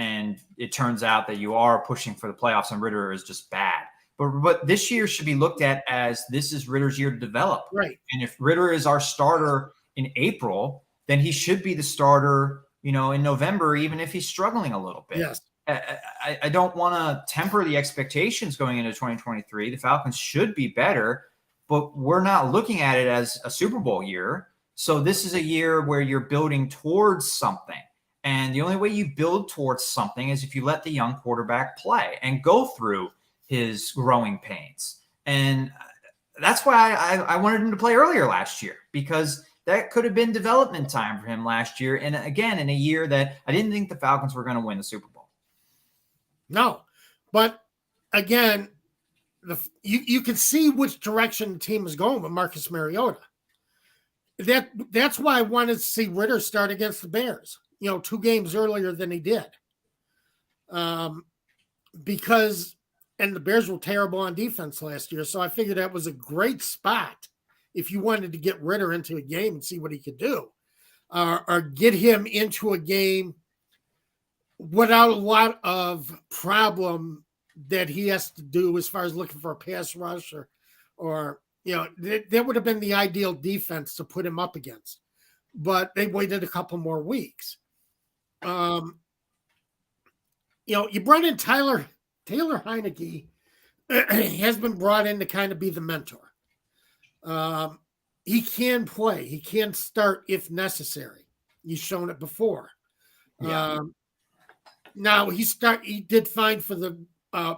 it turns out that you are pushing for the playoffs and Ritter is just bad. But this year should be looked at as this is Ritter's year to develop. Right. And if Ritter is our starter in April, then he should be the starter, in November, even if he's struggling a little bit. Yes. I don't want to temper the expectations going into 2023. The Falcons should be better, but we're not looking at it as a Super Bowl year. So this is a year where you're building towards something. And the only way you build towards something is if you let the young quarterback play and go through his growing pains. And that's why I wanted him to play earlier last year, because that could have been development time for him last year. And again, in a year that I didn't think the Falcons were going to win the Super Bowl. No, but again, you can see which direction the team is going with Marcus Mariota. That's why I wanted to see Ritter start against the Bears, 2 games earlier than he did. Because the Bears were terrible on defense last year. So I figured that was a great spot if you wanted to get Ritter into a game and see what he could do, or get him into a game without a lot of problem that he has to do as far as looking for a pass rush or that would have been the ideal defense to put him up against. But they waited a couple more weeks. You brought in Taylor Heineke has been brought in to kind of be the mentor. He can play. He can start if necessary. He's shown it before. Yeah. Now he did fine for the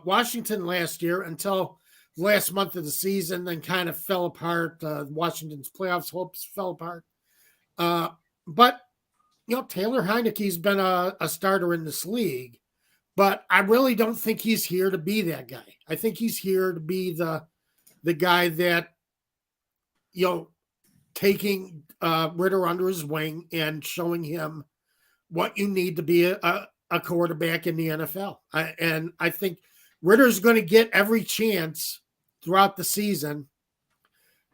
Washington last year until last month of the season, then kind of fell apart. Washington's playoffs hopes fell apart. But Taylor Heineke's been a starter in this league. But I really don't think he's here to be that guy. I think he's here to be the guy that, taking Ritter under his wing and showing him what you need to be a quarterback in the NFL. And I think Ritter's going to get every chance throughout the season,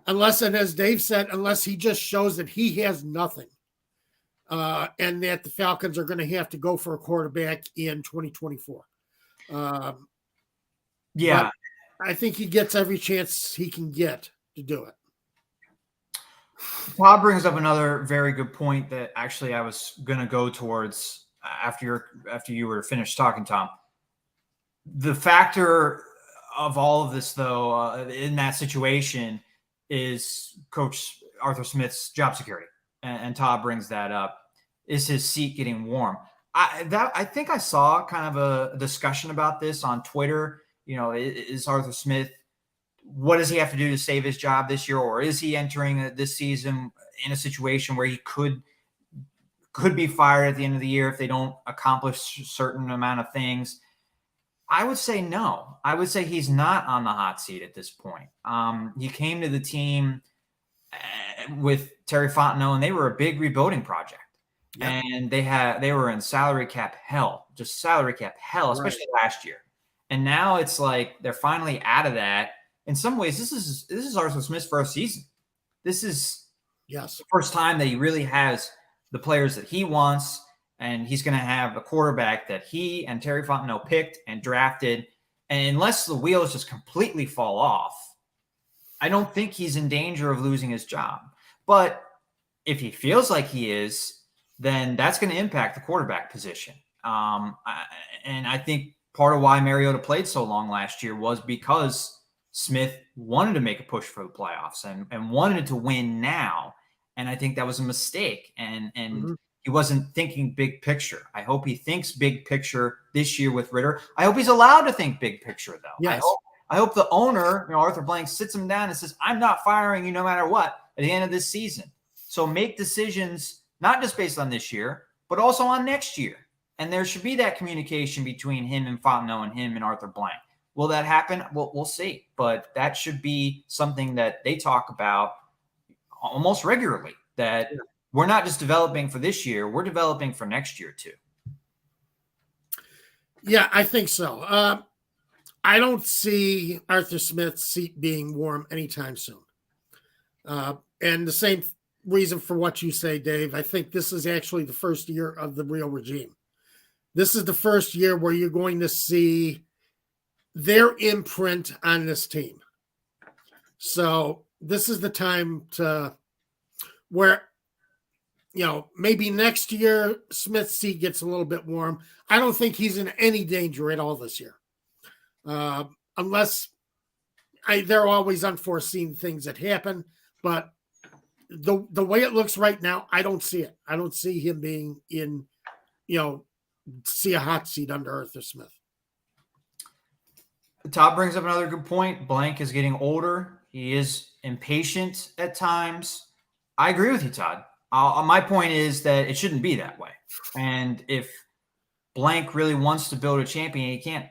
unless, and as Dave said, unless he just shows that he has nothing. And that the Falcons are going to have to go for a quarterback in 2024. Yeah. I think he gets every chance he can get to do it. Todd brings up another very good point that actually I was going to go towards after you were finished talking, Tom. The factor of all of this, though, in that situation is Coach Arthur Smith's job security. And Todd brings that up, is his seat getting warm. I think I saw kind of a discussion about this on Twitter. Is Arthur Smith, what does he have to do to save his job this year? Or is he entering this season in a situation where he could be fired at the end of the year if they don't accomplish a certain amount of things? I would say no. I would say he's not on the hot seat at this point. He came to the team with Terry Fontenot, and they were a big rebuilding project. Yep. And they were in salary cap hell, especially last year. And now it's like they're finally out of that. In some ways, this is Arthur Smith's first season. This is the first time that he really has the players that he wants, and he's going to have a quarterback that he and Terry Fontenot picked and drafted. And unless the wheels just completely fall off, I don't think he's in danger of losing his job. But if he feels like he is, then that's going to impact the quarterback position. And I think part of why Mariota played so long last year was because Smith wanted to make a push for the playoffs and wanted to win now. And I think that was a mistake. And he wasn't thinking big picture. I hope he thinks big picture this year with Ritter. I hope he's allowed to think big picture, though. Yes. I hope the owner, Arthur Blank, sits him down and says, I'm not firing you no matter what at the end of this season. So make decisions not just based on this year, but also on next year. And there should be that communication between him and Fontenot and him and Arthur Blank. Will that happen? We'll see. But that should be something that they talk about almost regularly, that we're not just developing for this year, we're developing for next year too. Yeah, I think so. I don't see Arthur Smith's seat being warm anytime soon. And the same reason for what you say, Dave. I think this is actually the first year of the real regime. This is the first year where you're going to see their imprint on this team. So this is the time to where, maybe next year Smith's seat gets a little bit warm. I don't think he's in any danger at all this year. Unless there are always unforeseen things that happen, but the way it looks right now, I don't see it. I don't see him being in, see a hot seat under Arthur Smith. Todd brings up another good point. Blank is getting older. He is impatient at times. I agree with you, Todd. My point is that it shouldn't be that way. And if Blank really wants to build a champion, he can't,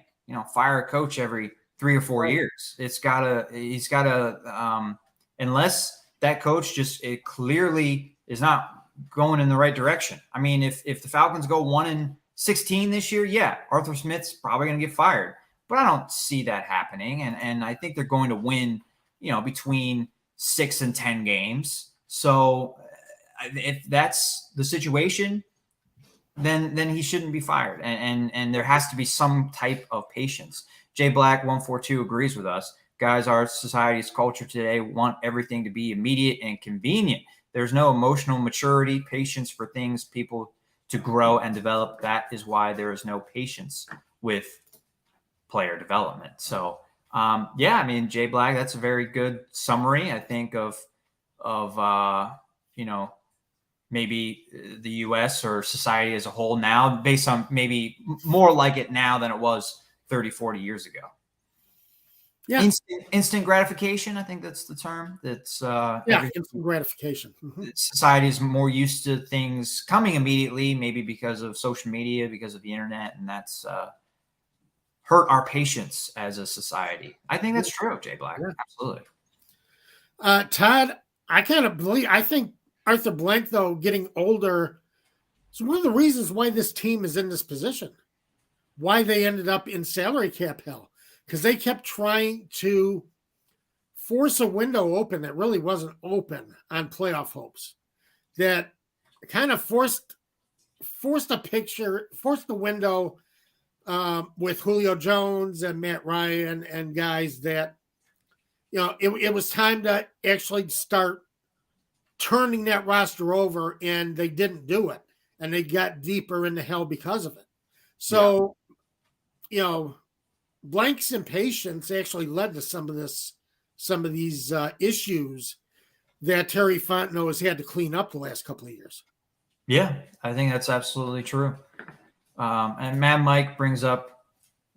fire a coach every 3 or 4 years. He's got to, unless that coach it clearly is not going in the right direction. I mean, if the Falcons go 1-16 this year, yeah, Arthur Smith's probably going to get fired. But I don't see that happening. And I think they're going to win, between 6 and 10 games. So if that's the situation, then he shouldn't be fired. And there has to be some type of patience. Jay Black 142 agrees with us. Guys, our society's culture today want everything to be immediate and convenient. There's no emotional maturity, patience for people to grow and develop. That is why there is no patience with player development. So, Jay Black, that's a very good summary, I think, of maybe the U.S. or society as a whole now, based on maybe more like it now than it was 30, 40 years ago. Yeah. Instant gratification, I think that's the term. That's instant gratification. Mm-hmm. Society is more used to things coming immediately, maybe because of social media, because of the internet, and that's hurt our patience as a society. I think that's true, Jay Black. Yeah. Absolutely. Todd, I think Arthur Blank, though, getting older is one of the reasons why this team is in this position, why they ended up in salary cap hell, because they kept trying to force a window open that really wasn't open on playoff hopes, that kind of forced the window with Julio Jones and Matt Ryan and guys that, it was time to actually start turning that roster over, and they didn't do it, and they got deeper into hell because of it. So, Blank's impatience actually led to some of these issues that Terry Fontenot has had to clean up the last couple of years. Yeah, I think that's absolutely true. And Mad Mike brings up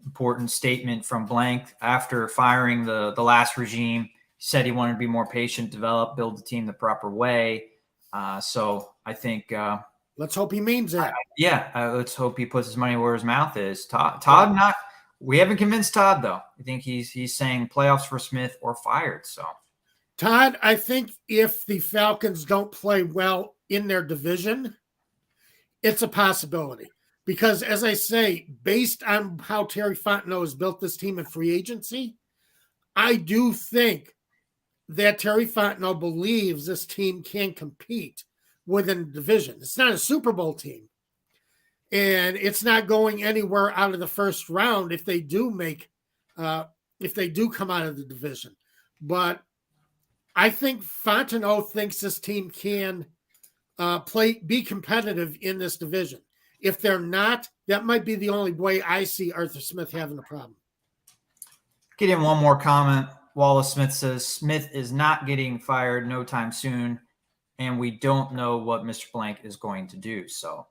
important statement from Blank after firing the last regime. He said he wanted to be more patient, develop, build the team the proper way. So I think let's hope he means that. Let's hope he puts his money where his mouth is. Todd, we haven't convinced Todd though. I think he's saying playoffs for Smith or fired. So Todd, I think if the Falcons don't play well in their division, it's a possibility. Because as I say, based on how Terry Fontenot has built this team in free agency, I do think that Terry Fontenot believes this team can compete within the division. It's not a Super Bowl team, and it's not going anywhere out of the first round if they do come out of the division. But I think Fontenot thinks this team can be competitive in this division. If they're not, that might be the only way I see Arthur Smith having a problem. Get in one more comment. Wallace Smith says Smith is not getting fired no time soon, and we don't know what Mr. Blank is going to do. So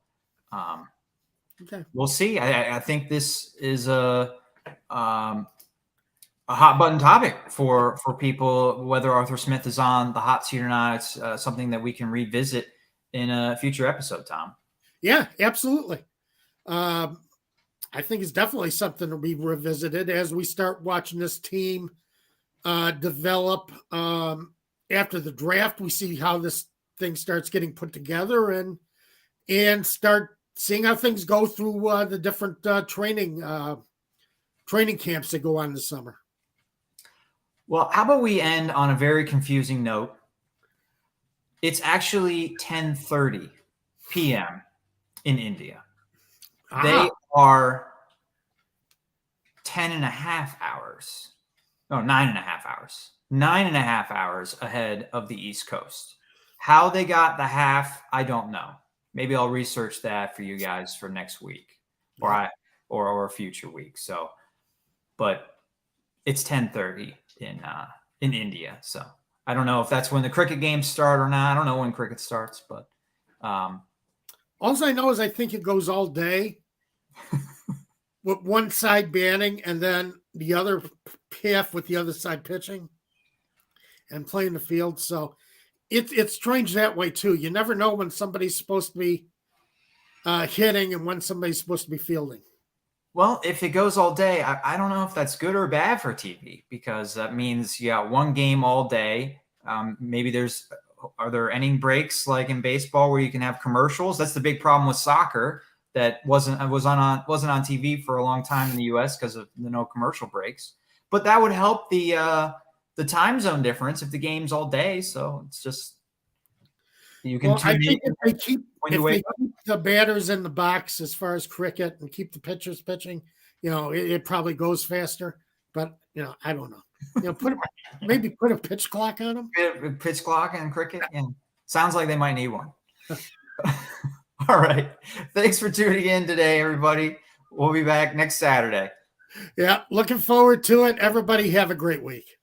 Okay. we'll see. I think this is a hot button topic for people, whether Arthur Smith is on the hot seat or not. It's something that we can revisit in a future episode, Tom. Yeah, absolutely. I think it's definitely something to be revisited as we start watching this team develop. After the draft, we see how this thing starts getting put together and start seeing how things go through the different training camps that go on this summer. Well, how about we end on a very confusing note? It's actually 10:30 p.m. in India. They are 9.5 hours. 9.5 hours ahead of the East Coast. How they got the half, I don't know. Maybe I'll research that for you guys for next week or a future week. So, but it's 10:30 in India. So I don't know if that's when the cricket games start or not. I don't know when cricket starts, but all I know is I think it goes all day with one side batting and then the other half with the other side pitching and playing the field. So it's strange that way too. You never know when somebody's supposed to be hitting and when somebody's supposed to be fielding. Well, if it goes all day, I don't know if that's good or bad for TV, because that means you got one game all day. Maybe are there inning breaks like in baseball where you can have commercials? That's the big problem with soccer that wasn't on TV for a long time in the U.S. because of the no commercial breaks. But that would help the time zone difference if the game's all day. So it's just you can. Well, I think if they keep the batters in the box as far as cricket and keep the pitchers pitching, it probably goes faster. But I don't know. Maybe put a pitch clock on them. Pitch clock and cricket, and sounds like they might need one. All right. Thanks for tuning in today, everybody. We'll be back next Saturday. Yeah, looking forward to it. Everybody have a great week.